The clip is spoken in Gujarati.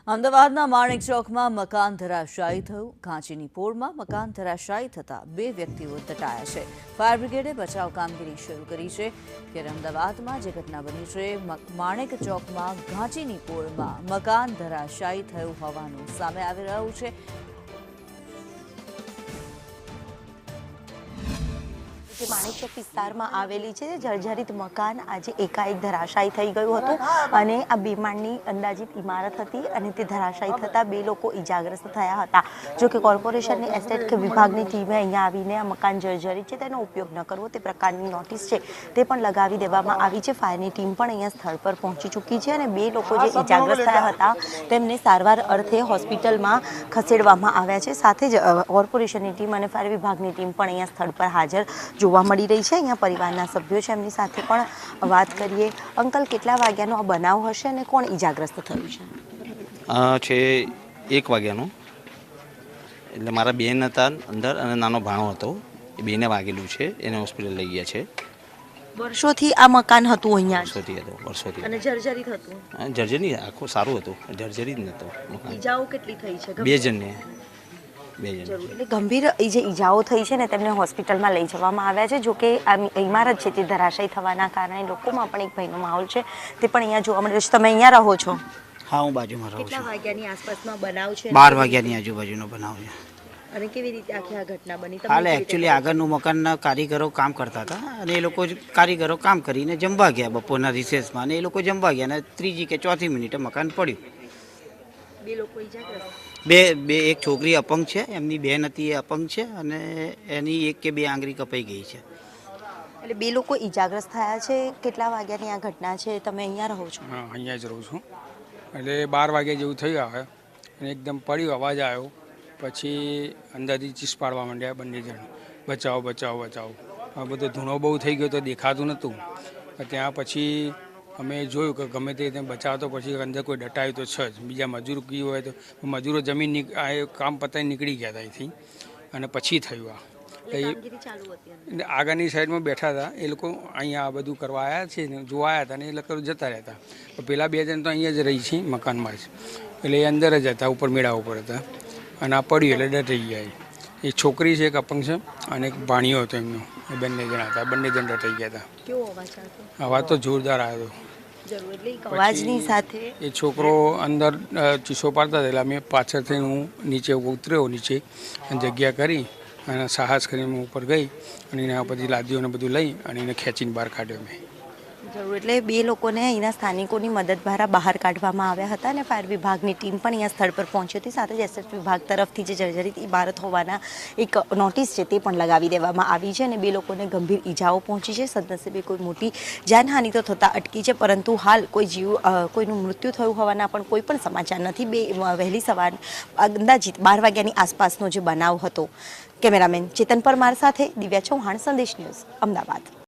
અમદાવાદના માણેક ચોકમાં મકાન ધરાશાયી થયું। ઘાંચીની પોળમાં મકાન ધરાશાયી થતાં 2 વ્યક્તિઓ દટાયા છે। ફાયર બ્રિગેડે બચાવ કામગીરી શરૂ કરી છે। ત્યારે અમદાવાદમાં જે ઘટના બની છે, માણેક ચોકમાં ઘાંચીની પોળમાં મકાન ધરાશાયી થયું હોવાનું સામે આવી રહ્યું છે। માણેક ચોક વિસ્તારમાં આવેલી છે જર્જરિત મકાન આજે એકાએક ધરાશાયી થઈ ગયું હતું અને આ 2 માળની અંદાજિત ઇમારત હતી અને તે ધરાશાયી થતાં 2 લોકો ઇજાગ્રસ્ત થયા હતા। જો કે કોર્પોરેશનની એસ્ટેટ વિભાગની ટીમે અહીંયા આવીને આ મકાન જર્જરિત છે તેનો ઉપયોગ ન કરવો તે પ્રકારની નોટિસ છે તે પણ લગાવી દેવામાં આવી છે। ફાયરની ટીમ પણ અહીંયા સ્થળ પર પહોંચી ચૂકી છે અને 2 લોકો જે ઇજાગ્રસ્ત થયા હતા તેમને સારવાર અર્થે હોસ્પિટલમાં ખસેડવામાં આવ્યા છે। સાથે જ કોર્પોરેશનની ટીમ અને ફાયર વિભાગની ટીમ પણ અહીંયા સ્થળ પર હાજર જોવા મળી રહી છે। અહીંયા પરિવારના સભ્યો છે, એમની સાથે પણ વાત કરીએ। અંકલ, કેટલા વાગ્યાનો આ બનાવ હશે અને કોણ ઈજાગ્રસ્ત થયું છે? છે 1 વાગ્યાનો, એટલે મારા બેન હતા અંદર અને નાનો ભાણો હતો, એ બેને વાગેલું છે, એને હોસ્પિટલ લઈ ગયા છે। વર્ષોથી આ મકાન હતું અહીંયા? વર્ષોથી અને જર્જરિત હતું? જર્જરી આખું સારું હતું, જર્જરી જ નહોતું મકાન। ઈજાઓ કેટલી થઈ છે? 2 જણને એટલે ગંભીર જે ઈજાઓ થઈ છે ને તેમને હોસ્પિટલમાં લઈ જવામાં આવ્યા છે। જો કે આ ઇમારત છે તે ધરાશાયી થવાના કારણે લોકોમાં પણ એક ભયનો માહોલ છે તે પણ અહીંયા જોવા મળે છે। તમે અહીંયા રહો છો? હા, હું બાજુમાં રહું છું। કેટલા વાગ્યાની આસપાસમાં બનાવ છે? 12 વાગ્યાની આજુબાજુનો બનાવ છે। અને કેવી રીતે આખી આ ઘટના બની? હાલે એકચ્યુઅલી આગળનું મકાનના કારીગરો કામ કરતા હતા અને એ લોકો કારીગરો કામ કરીને જમવા ગયા બપોરના રિસેસમાં, અને એ લોકો જમવા ગયા અને 3જી કે 4થી મિનિટે મકાન પડ્યું। 2 લોકો ઈજાગ્રસ્ત? બે એક છોકરી અપંગ છે, એમની બહેન હતી એ અપંગ છે અને એની 1 કે 2 આંગળી કપાઈ ગઈ છે। એટલે 2 લોકો ઈજાગ્રસ્ત થયા છે। કેટલા વાગ્યાની આ ઘટના છે? તમે અહીંયા રહો છો? હા, અહીંયા જ રહું છું। એટલે 12 વાગે જેવું થયું આવે અને એકદમ પડ્યું, અવાજ આવ્યો, પછી અંદરથી ચીસ પાડવા માંડ્યા બંને જણ, બચાવો બચાવો બચાવો। આ બધો ધૂણો બહુ થઈ ગયો તો દેખાતું નહોતું। ત્યાં પછી અમે જોયું કે ગમે તે બચાવતો પછી અંદર કોઈ દટાયું તો છે જ। બીજા મજૂર કી હોય તો મજૂરો જમીન કામ પતાવી નીકળી ગયા હતા અહીંથી અને પછી થયું આ। આગળની સાઈડમાં બેઠા હતા એ લોકો, અહીંયા આ બધું કરવા આવ્યા છે ને જોવા આવ્યા હતા ને એ લોકો જતા રહેતા। પેલા 2 જણ તો અહીંયા જ રહી છે મકાનમાં જ, એટલે એ અંદર જ હતા, ઉપર મેળા ઉપર હતા અને આ પડ્યું એટલે ડટાઈ ગયા। એક છોકરી છે, એક અપંગ છે અને એક ભાણિયો હતો એમનો, એ બંને જણ હતા, બંને જણ ડટાઈ ગયા હતા। કેવો અવાજ આવતો? અવાજ તો જોરદાર આવ્યો। અવાજની સાથે એ છોકરો અંદર ચીસો પાડતા હતા એટલે અમે પાછળથી હું નીચે ઉતર્યો, નીચે જગ્યા કરી અને સાહસ કરીને હું ઉપર ગઈ અને એના પછી લાદીઓને બધું લઈ અને એને ખેંચીને બહાર કાઢ્યો મેં। જરૂર, એટલે 2 લોકોને અહીંના સ્થાનિકોની મદદ દ્વારા બહાર કાઢવામાં આવ્યા હતા અને ફાયર વિભાગની ટીમ પણ અહીંયા સ્થળ પર પહોંચી હતી। સાથે જ એસએસ વિભાગ તરફથી જે જર્જરિત ઇમારત હોવાના એક નોટિસ છે તે પણ લગાવી દેવામાં આવી છે અને 2 લોકોને ગંભીર ઈજાઓ પહોંચી છે। સદનસીબે કોઈ મોટી જાનહાનિ તો થતાં અટકી છે, પરંતુ હાલ કોઈનું મૃત્યુ થયું હોવાના પણ કોઈ પણ સમાચાર નથી। વહેલી સવાર અંદાજિત 12 વાગ્યાની આસપાસનો જે બનાવ હતો। કેમેરામેન ચેતન પરમાર સાથે દિવ્યા ચૌહાણ, સંદેશ ન્યૂઝ, અમદાવાદ।